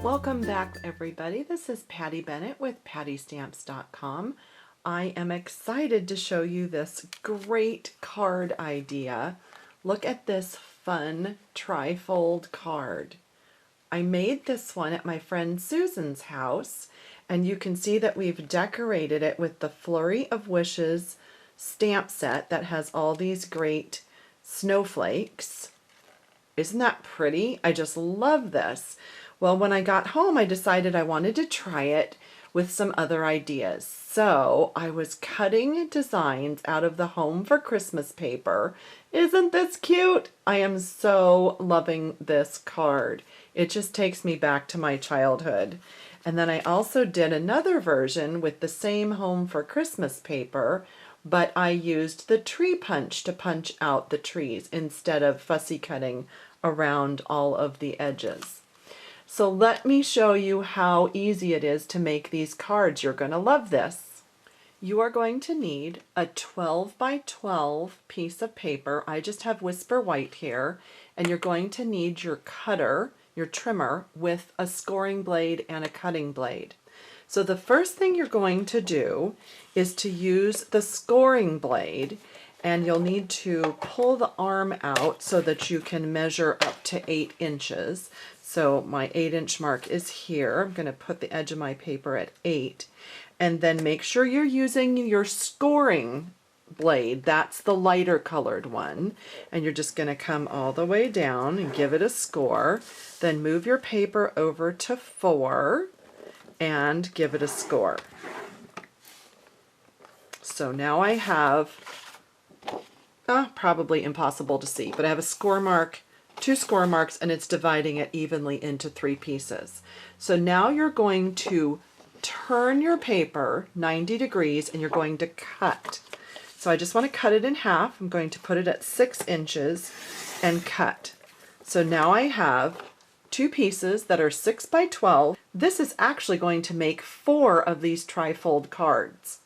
Welcome back, everybody. This is Patty Bennett with PattyStamps.com. I am excited to show you this great card idea. Look at this fun trifold card. I made this one at my friend Susan's house, and you can see that we've decorated it with the Flurry of Wishes stamp set that has all these great snowflakes. Isn't that pretty? I just love this. Well, when I got home, I decided I wanted to try it with some other ideas. So I was cutting designs out of the Home for Christmas paper. Isn't this cute? I am so loving this card. It just takes me back to my childhood. And then I also did another version with the same Home for Christmas paper, but I used the tree punch to punch out the trees instead of fussy cutting around all of the edges. So let me show you how easy it is to make these cards. You're going to love this. You are going to need a 12 by 12 piece of paper. I just have Whisper White here. And you're going to need your cutter, your trimmer, with a scoring blade and a cutting blade. So the first thing you're going to do is to use the scoring blade, and you'll need to pull the arm out so that you can measure up to 8 inches. So my 8-inch mark is here. I'm going to put the edge of my paper at 8. And then make sure you're using your scoring blade. That's the lighter colored one. And you're just going to come all the way down and give it a score. Then move your paper over to 4 and give it a score. So now I have, probably impossible to see, but I have a score mark, 2 score marks, and it's dividing it evenly into 3 pieces. So now you're going to turn your paper 90 degrees and you're going to cut. So I just want to cut it in half. I'm going to put it at 6 inches and cut. So now I have 2 pieces that are 6 by 12. This is actually going to make 4 of these trifold cards.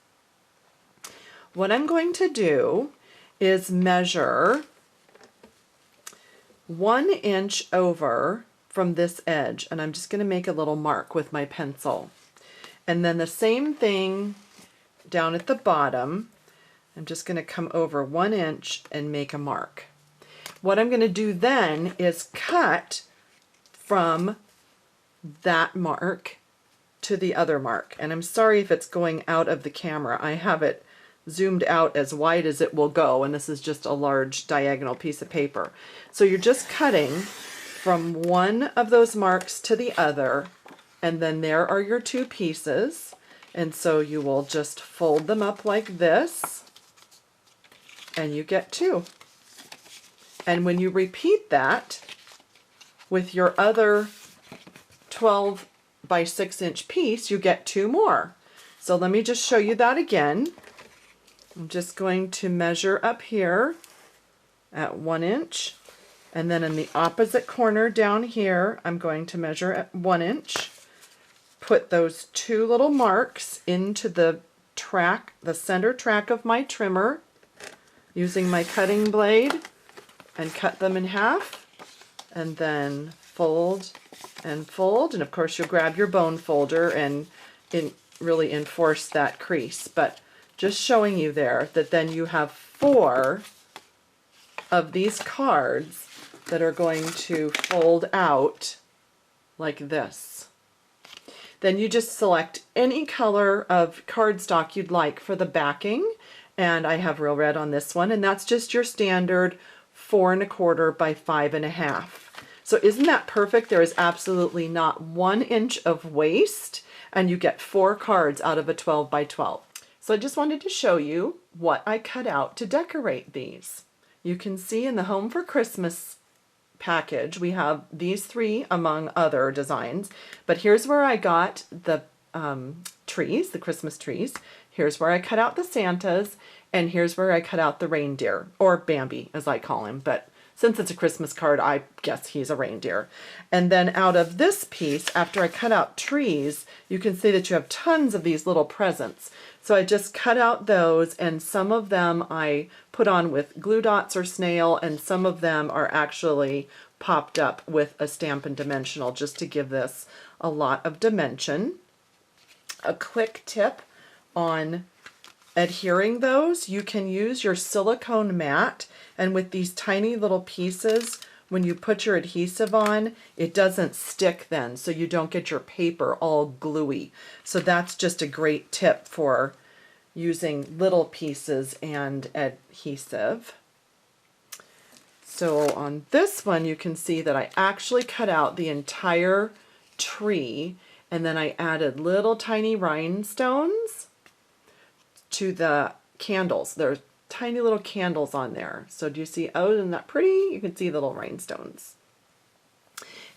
What I'm going to do is measure 1 inch over from this edge, and I'm just going to make a little mark with my pencil. And then the same thing down at the bottom. I'm just going to come over 1 inch and make a mark. What I'm going to do then is cut from that mark to the other mark. And I'm sorry if it's going out of the camera. I have it zoomed out as wide as it will go, and this is just a large diagonal piece of paper. So you're just cutting from one of those marks to the other, and then there are your 2 pieces. And so you will just fold them up like this, and you get 2. And when you repeat that with your other 12 by 6 inch piece, you get 2 more. So let me just show you that again. I'm just going to measure up here at 1 inch, and then in the opposite corner down here I'm going to measure at 1 inch, put those 2 little marks into the track, the center track of my trimmer, using my cutting blade, and cut them in half, and then fold and fold. And of course you'll grab your bone folder and really enforce that crease, but just showing you there that then you have 4 of these cards that are going to fold out like this. Then you just select any color of cardstock you'd like for the backing, and I have Real Red on this one, and that's just your standard 4 1/4 by 5 1/2. So isn't that perfect? There is absolutely not 1 inch of waste, and you get 4 cards out of a 12 by 12. So I just wanted to show you what I cut out to decorate these. You can see in the Home for Christmas package we have these 3 among other designs, but here's where I got the trees, the Christmas trees. Here's where I cut out the Santas, and here's where I cut out the reindeer, or Bambi as I call him, but since it's a Christmas card, I guess he's a reindeer. And then out of this piece, after I cut out trees, you can see that you have tons of these little presents. So I just cut out those, and some of them I put on with glue dots or snail, and some of them are actually popped up with a Stampin' Dimensional just to give this a lot of dimension. A quick tip on adhering those, you can use your silicone mat, and with these tiny little pieces, when you put your adhesive on, it doesn't stick then, so you don't get your paper all gluey. So that's just a great tip for using little pieces and adhesive. So on this one, you can see that I actually cut out the entire tree, and then I added little tiny rhinestones to the candles. There's tiny little candles on there. So do you see, oh, isn't that pretty? You can see the little rhinestones.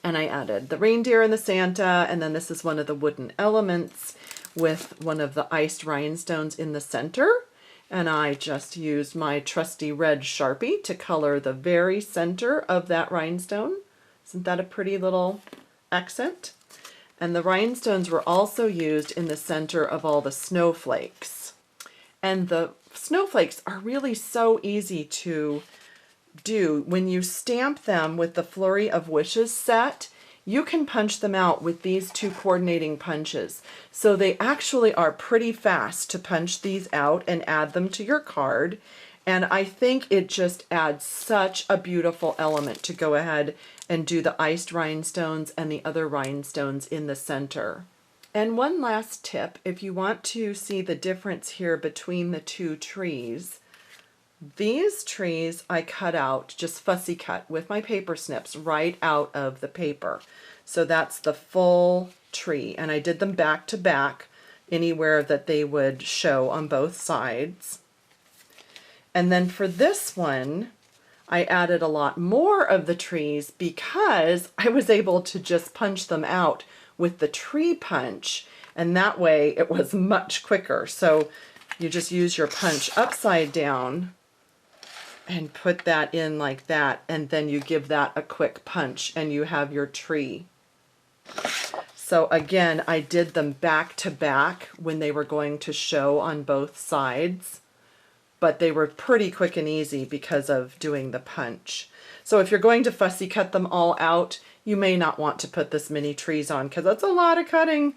And I added the reindeer and the Santa, and then this is one of the wooden elements with one of the iced rhinestones in the center. And I just used my trusty red Sharpie to color the very center of that rhinestone. Isn't that a pretty little accent? And the rhinestones were also used in the center of all the snowflakes. And the snowflakes are really so easy to do. When you stamp them with the Flurry of Wishes set, you can punch them out with these two coordinating punches. So they actually are pretty fast to punch these out and add them to your card. And I think it just adds such a beautiful element to go ahead and do the iced rhinestones and the other rhinestones in the center. And one last tip, if you want to see the difference here between the two trees, these trees I cut out, just fussy cut with my paper snips right out of the paper. So that's the full tree, and I did them back to back anywhere that they would show on both sides. And then for this one, I added a lot more of the trees because I was able to just punch them out with the tree punch, and that way it was much quicker. So you just use your punch upside down and put that in like that, and then you give that a quick punch and you have your tree. So again, I did them back to back when they were going to show on both sides, but they were pretty quick and easy because of doing the punch. So if you're going to fussy cut them all out, you may not want to put this many trees on because that's a lot of cutting.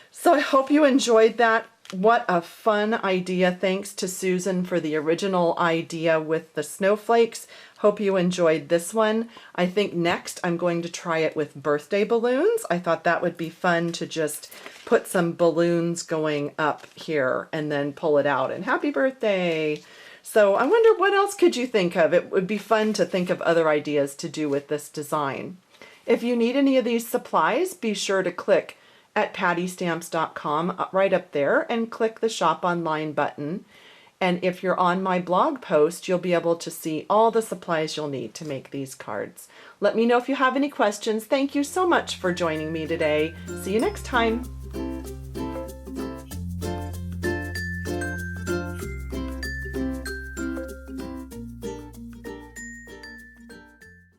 So I hope you enjoyed that. What a fun idea. Thanks to Susan for the original idea with the snowflakes. Hope you enjoyed this one. I think next I'm going to try it with birthday balloons. I thought that would be fun to just put some balloons going up here and then pull it out and happy birthday. So I wonder what else could you think of? It would be fun to think of other ideas to do with this design. If you need any of these supplies, be sure to click at pattystamps.com right up there and click the Shop Online button. And if you're on my blog post, you'll be able to see all the supplies you'll need to make these cards. Let me know if you have any questions. Thank you so much for joining me today. See you next time.